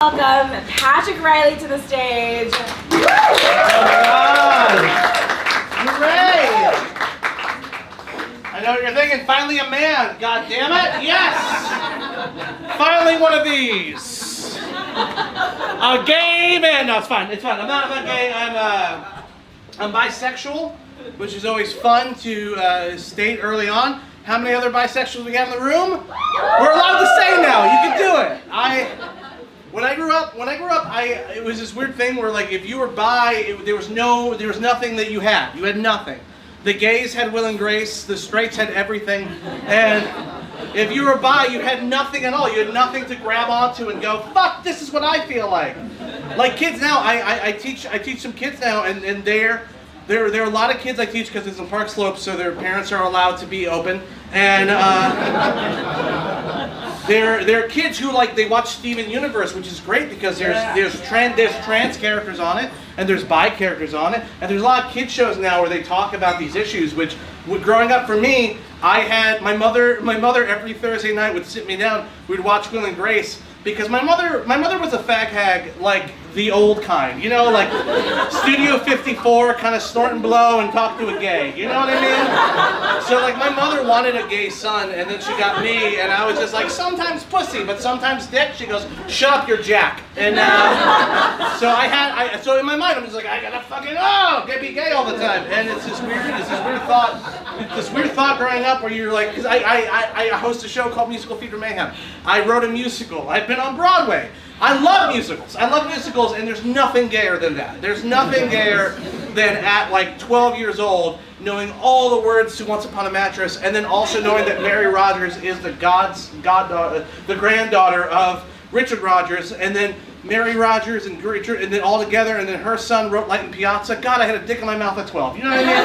Welcome Patrick Reilly to the stage. Oh my God! Hooray! I know what you're thinking, finally a man. God damn it, yes! Finally one of these. A gay man. No, it's fine. It's fine. I'm not gay. I'm bisexual, which is always fun to state early on. How many other bisexuals we got in the room? We're allowed to say now. You can do it. When I grew up, it was this weird thing where, like, if you were bi, there was nothing that you had. You had nothing. The gays had will and grace. The straights had everything. And if you were bi, you had nothing at all. You had nothing to grab onto and go, fuck, this is what I feel like. Like kids now, I teach some kids now, and there are a lot of kids I teach because it's in Park Slope, so their parents are allowed to be open. And there are kids who, like, they watch Steven Universe, which is great because there's trans characters on it, and there's bi characters on it, and there's a lot of kid shows now where they talk about these issues. Which, growing up for me, I had my mother every Thursday night would sit me down. We'd watch Will and Grace. Because my mother was a fag hag, like the old kind, you know, like Studio 54, kind of snort and blow and talk to a gay, you know what I mean? So, like, my mother wanted a gay son, and then she got me, and I was just like, sometimes pussy, but sometimes dick. She goes, shut up, you're Jack. And so in my mind, I'm just like, I gotta fucking be gay all the time, and it's this weird thought growing up where you're like, because I host a show called Musical Theater Mayhem. I wrote a musical. I've been on Broadway. I love musicals, and there's nothing gayer than that. There's nothing gayer than at like 12 years old knowing all the words to Once Upon a Mattress, and then also knowing that Mary Rogers is the granddaughter of Richard Rogers, and then Mary Rogers and Richard, and then all together, and then her son wrote Light and Piazza. God, I had a dick in my mouth at 12. You know what I mean?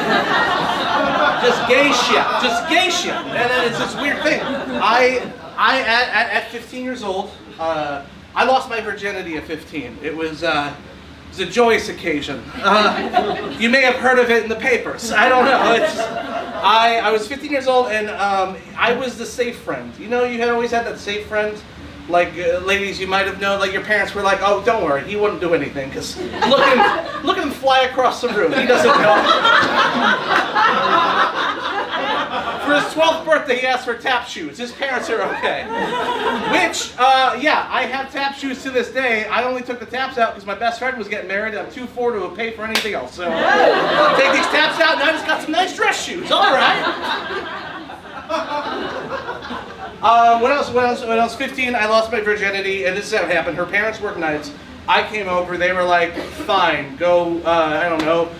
Just gay shit. And then it's this weird thing. At 15 years old, I lost my virginity at 15. It was a joyous occasion. You may have heard of it in the papers. I don't know. I was 15 years old, and I was the safe friend. You know, you had always had that safe friend. Like, ladies, you might have known, like, your parents were like, oh, don't worry, he wouldn't do anything, because look at him fly across the room. He doesn't know. For his 12th birthday, he asked for tap shoes. His parents are okay. Which, I have tap shoes to this day. I only took the taps out because my best friend was getting married. I'm too poor to pay for anything else. So, take these taps out, and I just got some nice dress shoes. All right. When I was 15, I lost my virginity, and this is how it happened. Her parents worked nights. I came over. They were like, fine, go, I don't know,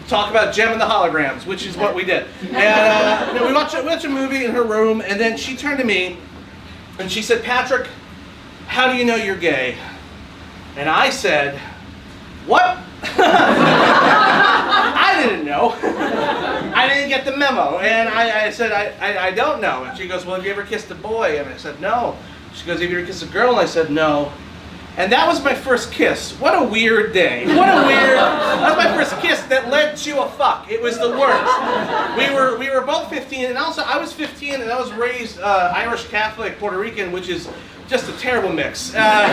talk about Gem and the Holograms, which is what we did. And we watched a movie in her room, and then she turned to me, and she said, Patrick, how do you know you're gay? And I said, what? I didn't know. I didn't get the memo. And I said, I don't know. And she goes, well, have you ever kissed a boy? And I said, no. She goes, have you ever kissed a girl? And I said, no. And that was my first kiss. What a weird day. That was my first kiss that led to a fuck. It was the worst. We were both 15, and also I was 15 and I was raised Irish Catholic Puerto Rican, which is just a terrible mix. I'm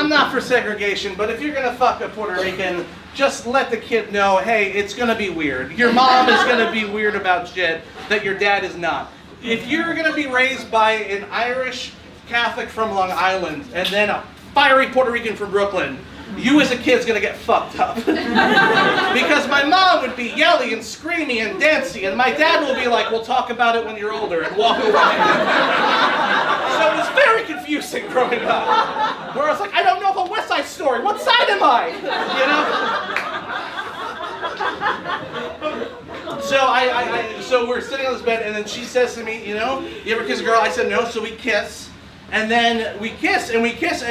not for segregation, but if you're gonna fuck a Puerto Rican, just let the kid know, hey, it's gonna be weird. Your mom is gonna be weird about shit that your dad is not. If you're gonna be raised by an Irish Catholic from Long Island and then a fiery Puerto Rican from Brooklyn, you as a kid's gonna get fucked up. Because my mom would be yelly and screamy and dancey, and my dad will be like, we'll talk about it when you're older, and walk away. So it was very confusing growing up. Where I was like, I don't know the West Side Story, what side am I? You know? So we're sitting on this bed, and then she says to me, you know, you ever kiss a girl? I said no, so we kiss. And then we kiss, and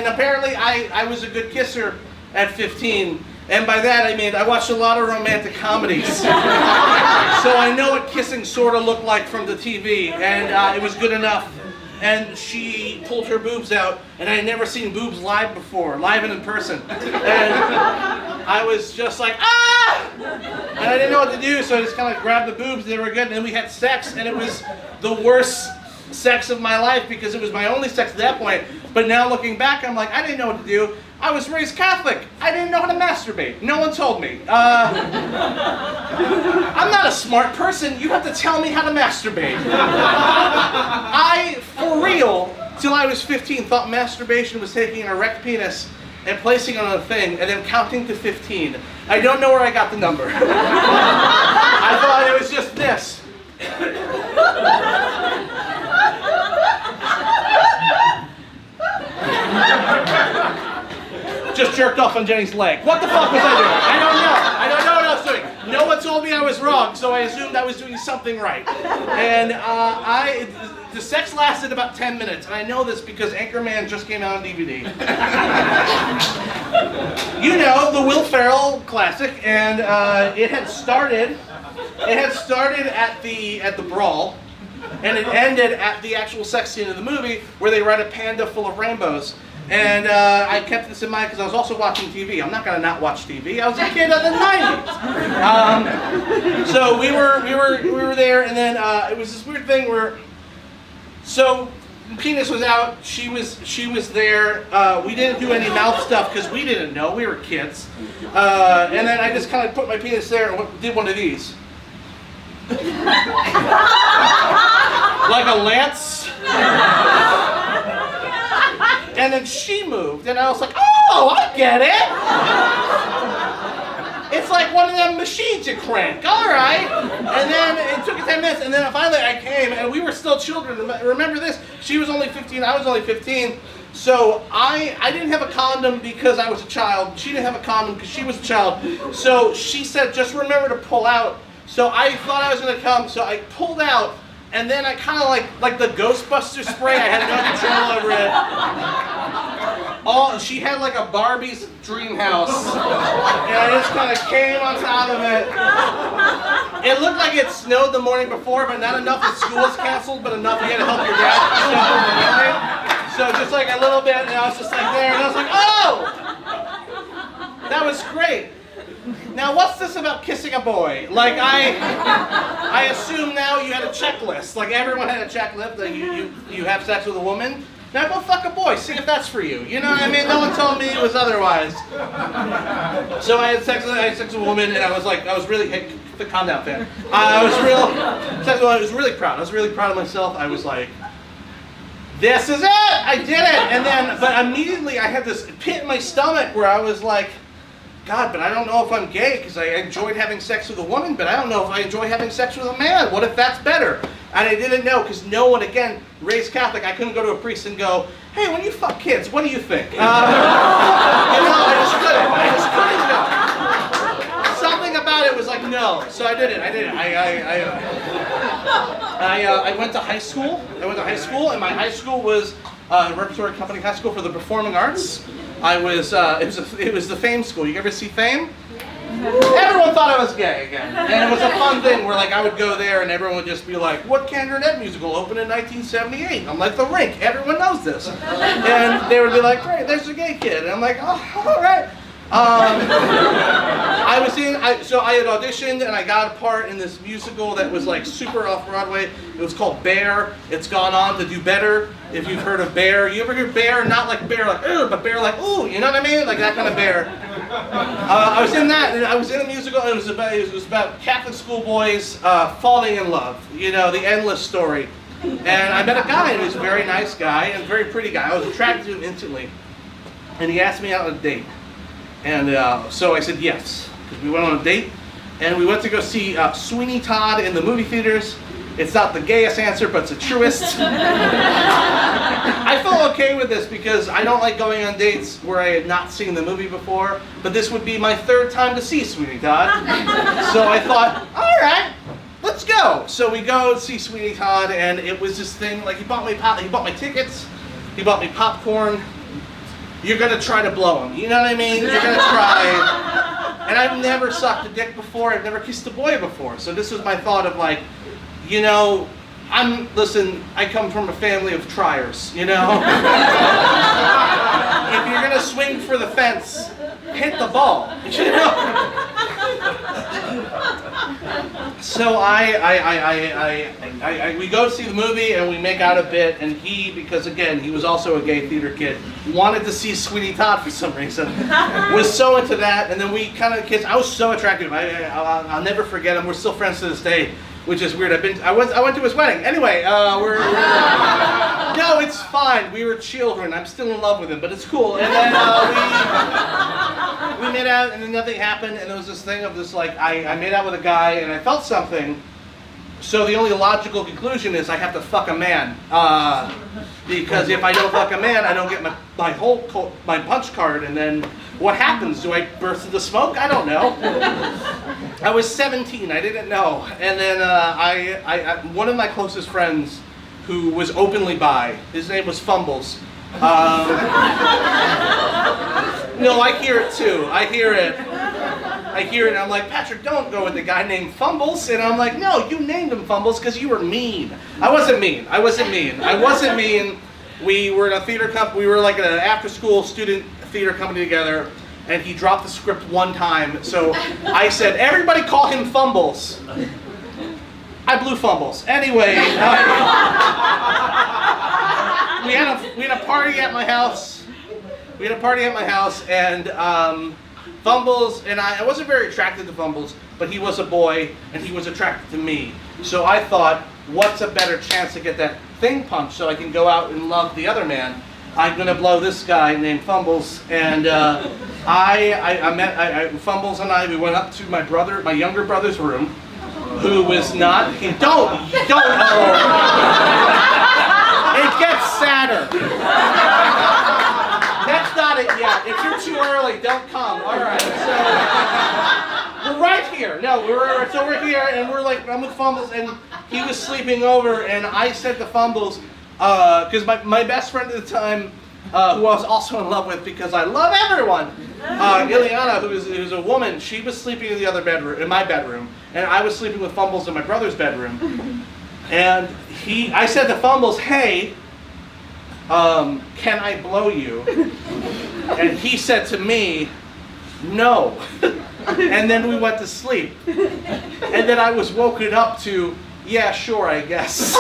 apparently I was a good kisser at 15. And by that I mean I watched a lot of romantic comedies. So I know what kissing sort of looked like from the TV, and it was good enough. And she pulled her boobs out, and I had never seen boobs live before, live and in person. And I was just like, ah! And I didn't know what to do, so I just kind of grabbed the boobs, they were good, and then we had sex, and it was the worst sex of my life because it was my only sex at that point. But now looking back, I'm like, I didn't know what to do. I was raised Catholic. I didn't know how to masturbate. No one told me. I'm not a smart person. You have to tell me how to masturbate. I, for real, till I was 15, thought masturbation was taking an erect penis and placing it on a thing and then counting to 15. I don't know where I got the number. I thought it was just this. Just jerked off on Jenny's leg. What the fuck was I doing? I don't know. I don't know what I was doing. No one told me I was wrong, so I assumed I was doing something right. And the sex lasted about 10 minutes, and I know this because Anchorman just came out on DVD. You know, the Will Ferrell classic, and it had started at the brawl, and it ended at the actual sex scene of the movie where they ride a panda full of rainbows. And I kept this in mind because I was also watching TV. I'm not gonna not watch TV. I was a kid of the '90s. So we were there, and then it was this weird thing where, so penis was out. She was there. We didn't do any mouth stuff because we didn't know. We were kids. And then I just kind of put my penis there and did one of these, like a lance. And then she moved, and I was like, oh, I get it! It's like one of them machines you crank, all right. And then it took 10 minutes, and then finally I came, and we were still children. Remember this, she was only 15, I was only 15. So I didn't have a condom because I was a child. She didn't have a condom because she was a child. So she said, just remember to pull out. So I thought I was gonna come, so I pulled out, and then I kind of like the Ghostbuster spray, I had no control over it. She had like a Barbie's dream house, and I just kind of came on top of it. It looked like it snowed the morning before, but not enough that school was canceled, but enough you had to help your dad. So just like a little bit, and I was just like there, and I was like, oh! That was great. Now, what's this about kissing a boy? Like, I assume now you had a checklist. Like, everyone had a checklist. Like, you have sex with a woman. Now go fuck a boy. See if that's for you. You know what I mean? No one told me it was otherwise. So I had sex with a woman, and I was really, hey, calm down, fan. I was really proud. I was really proud of myself. I was like, this is it! I did it! And then, but immediately I had this pit in my stomach where I was like, God, but I don't know if I'm gay because I enjoyed having sex with a woman, but I don't know if I enjoy having sex with a man. What if that's better? And I didn't know because no one, again, raised Catholic, I couldn't go to a priest and go, hey, when you fuck kids, what do you think? You know, I just couldn't go. Something about it was like, no. So I did it. I went to high school. And my high school was Repertory Company High School for the Performing Arts. It was the Fame School. You ever see Fame? Everyone thought I was gay again. And it was a fun thing where like I would go there and everyone would just be like, what Cantor and Ed musical opened in 1978? I'm like, The Rink. Everyone knows this. And they would be like, great, there's a gay kid. And I'm like, oh, all right. So I had auditioned and I got a part in this musical that was like super off-Broadway. It was called Bear. It's gone on to do better. If you've heard of Bear. You ever hear Bear? Not like Bear like, ooh, but Bear like, ooh, you know what I mean? Like that kind of Bear. I was in that, and I was in a musical, and it was about Catholic schoolboys falling in love. You know, the endless story. And I met a guy, and he was a very nice guy, and a very pretty guy. I was attracted to him instantly. And he asked me out on a date. And so I said yes, because we went on a date, and we went to go see Sweeney Todd in the movie theaters. It's not the gayest answer, but it's the truest. I felt okay with this because I don't like going on dates where I had not seen the movie before, but this would be my third time to see Sweeney Todd. So I thought, all right, let's go. So we go see Sweeney Todd, and it was this thing, like he bought me tickets, he bought me popcorn. You're gonna try to blow him, you know what I mean? You're gonna try. And I've never sucked a dick before, I've never kissed a boy before. So this was my thought of like, you know, listen, I come from a family of triers, you know? If you're gonna swing for the fence, hit the ball, you know? So we go see the movie and we make out a bit, and he, because again, he was also a gay theater kid, wanted to see Sweeney Todd for some reason, was so into that, and then we kind of kissed. I was so attracted to him. I'll never forget him. We're still friends to this day, which is weird. I went to his wedding. Anyway, no, it's fine. We were children. I'm still in love with him, but it's cool. And then we made out, and then nothing happened, and there was this thing of this, like, I made out with a guy, and I felt something, so the only logical conclusion is I have to fuck a man, because if I don't fuck a man, I don't get my punch card, and then what happens? Do I burst into smoke? I don't know. I was 17, I didn't know, and then one of my closest friends, who was openly bi, his name was Fumbles. No, I hear it too. I hear it, and I'm like, Patrick, don't go with the guy named Fumbles. And I'm like, no, you named him Fumbles because you were mean. I wasn't mean. We were in a theater company. We were like an after-school student theater company together, and he dropped the script one time. So I said, everybody call him Fumbles. I blew Fumbles. Anyway, we had a party at my house. And Fumbles and I wasn't very attracted to Fumbles, but he was a boy and he was attracted to me. So I thought, what's a better chance to get that thing punched so I can go out and love the other man? I'm gonna blow this guy named Fumbles, and Fumbles and I, we went up to my younger brother's room, who was not. Don't. It gets sadder. That's not it yet. If you're too early, don't come. All right. So we're right here. No, it's over here, and we're like, I'm with Fumbles, and he was sleeping over, and I said to Fumbles, because my best friend at the time, who I was also in love with because I love everyone, Ileana, who is a woman, she was sleeping in the other bedroom, in my bedroom, and I was sleeping with Fumbles in my brother's bedroom. And I said to Fumbles, hey, can I blow you? And he said to me, no. And then we went to sleep. And then I was woken up to, yeah, sure, I guess.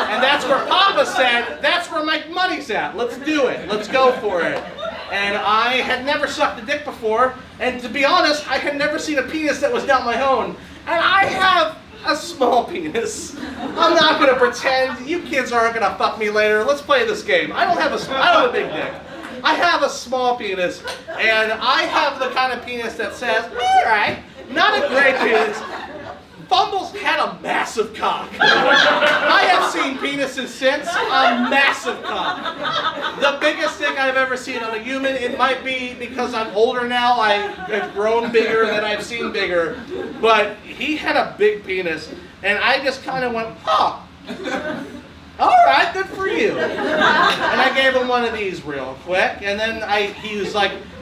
And that's where Papa said, that's where my money's at. Let's do it. Let's go for it. And I had never sucked a dick before. And to be honest, I had never seen a penis that was not my own. And I have a small penis. I'm not going to pretend. You kids aren't going to fuck me later. Let's play this game. I don't have a big dick. I have a small penis. And I have the kind of penis that says, all right, not a great penis. Fumbles had a massive cock. I have seen penises since, a massive cock. The biggest thing I've ever seen on a human, it might be because I'm older now, I've grown bigger than I've seen bigger, but he had a big penis, and I just kind of went, huh. All right, good for you. And I gave him one of these real quick, and then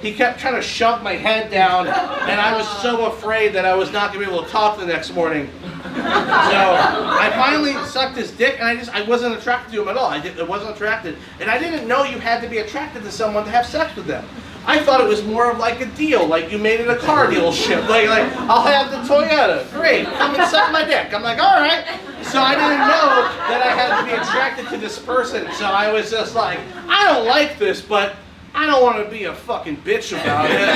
he kept trying to shove my head down, and I was so afraid that I was not going to be able to talk the next morning. So I finally sucked his dick, and I wasn't attracted to him at all. I wasn't attracted, and I didn't know you had to be attracted to someone to have sex with them. I thought it was more of like a deal, like you made it a car dealership. Like I'll have the Toyota. Great, come and suck my dick. I'm like, all right. So I didn't know that I had to be attracted to this person. So I was just like, I don't like this, but I don't want to be a fucking bitch about it.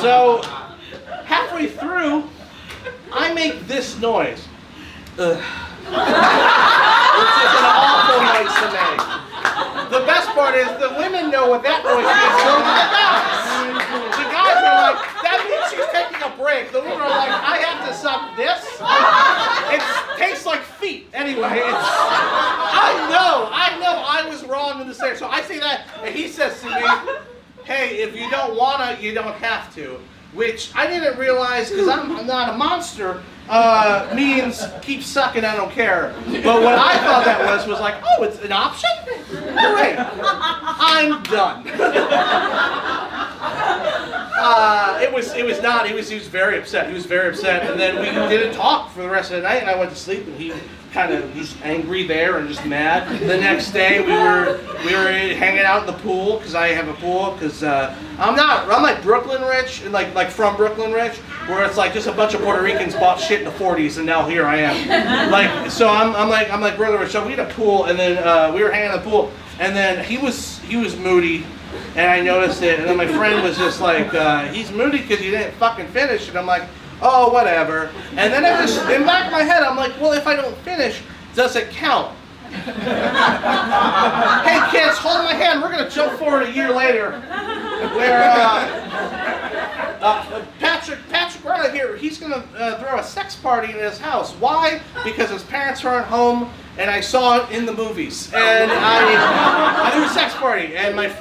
So halfway through, I make this noise. Which is an awful noise to make. The best part is the women know what that noise is. So do the guys. The guys are like, that means she's taking a break. The women are like, I have to suck this. It tastes like feet. Anyway, I know I was wrong in the same. So I say that, and he says to me, hey, if you don't wanna, you don't have to. Which I didn't realize, because I'm not a monster, means keep sucking, I don't care. But what I thought that was like, oh, it's an option? Great. I'm done. It was not. He was very upset. He was very upset, and then we didn't talk for the rest of the night. And I went to sleep, and he's angry there and just mad. The next day we were hanging out in the pool because I have a pool because I'm like Brooklyn rich and like from Brooklyn rich, where it's like just a bunch of Puerto Ricans bought shit in the 40s and now here I am. Like so I'm like Brooklyn rich. So we had a pool and then we were hanging in the pool and then he was moody. And I noticed it, and then my friend was just like, he's moody because you didn't fucking finish. And I'm like, oh, whatever. And then in the back of my head, I'm like, well, if I don't finish, does it count? Hey, kids, hold my hand. We're going to jump forward a year later where Patrick Reilly here, he's going to throw a sex party in his house. Why? Because his parents aren't home, and I saw it in the movies. And I threw a sex party, and my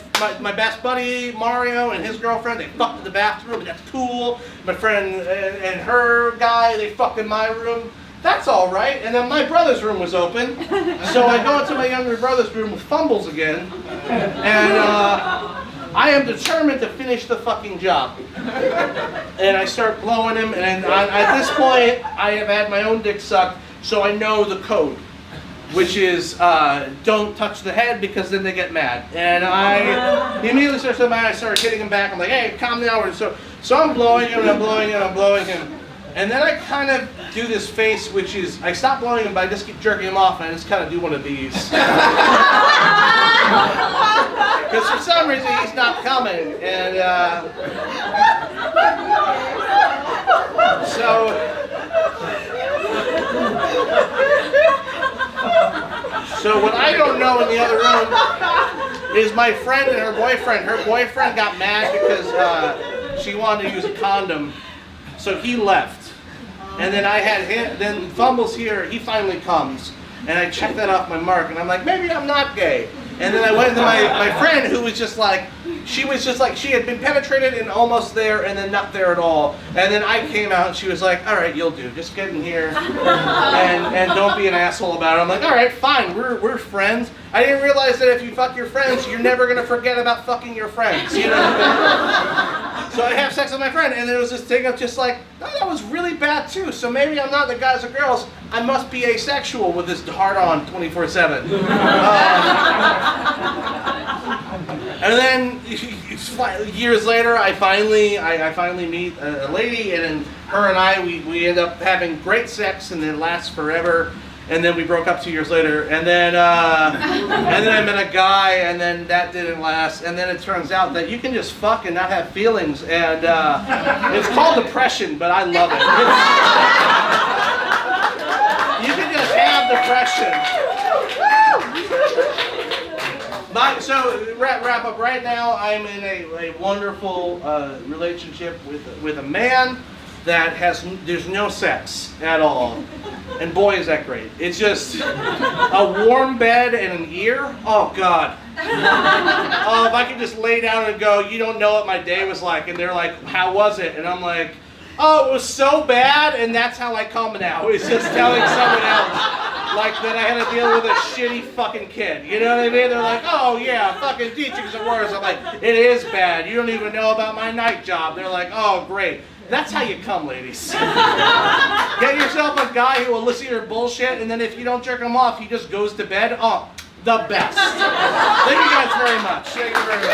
best buddy Mario and his girlfriend, they fucked in the bathroom, and that's cool. My friend and her guy, they fucked in my room. That's all right. And then my brother's room was open, so I go into my younger brother's room with fumbles again, and I am determined to finish the fucking job. And I start blowing him, and at this point, I have had my own dick sucked, so I know the code. Which is, don't touch the head because then they get mad. And he immediately starts to mad. I started hitting him back. I'm like, hey, calm down. So I'm blowing him, and I'm blowing him, and I'm blowing him. And then I kind of do this face, which is, I stop blowing him, but I just keep jerking him off, and I just kind of do one of these. Because for some reason, he's not coming. And So what I don't know in the other room is my friend and her boyfriend. Her boyfriend got mad because she wanted to use a condom, so he left. And then I had him. Then Fumbles here. He finally comes, and I checked that off my mark, and I'm like, maybe I'm not gay. And then I went to my friend who was just like, she had been penetrated and almost there and then not there at all. And then I came out and she was like, all right, you'll do. Just get in here and don't be an asshole about it. I'm like, all right, fine, we're friends. I didn't realize that if you fuck your friends, you're never going to forget about fucking your friends. You know what I mean? So I have sex with my friend, and there was this thing of just like, oh, that was really bad too. So maybe I'm not the guys or girls. I must be asexual with this hard-on 24/7. And then years later, I finally meet a lady, and then her and I we end up having great sex, and it lasts forever. And then we broke up 2 years later, and then I met a guy, and then that didn't last. And then it turns out that you can just fuck and not have feelings, and it's called depression, but I love it. You can just have depression. So wrap up. Right now, I'm in a wonderful relationship with a man that there's no sex at all. And boy, is that great. It's just a warm bed and an ear. Oh, God. Oh, if I could just lay down and go, you don't know what my day was like. And they're like, how was it? And I'm like, oh, it was so bad. And that's how I come now. It's just telling someone else, like, that I had to deal with a shitty fucking kid. You know what I mean? They're like, oh, yeah, fucking teaching's the worst. I'm like, it is bad. You don't even know about my night job. They're like, oh, great. That's how you come, ladies. Get yourself a guy who will listen to your bullshit, and then if you don't jerk him off, he just goes to bed. Oh, the best. Thank you guys very much. Thank you very much.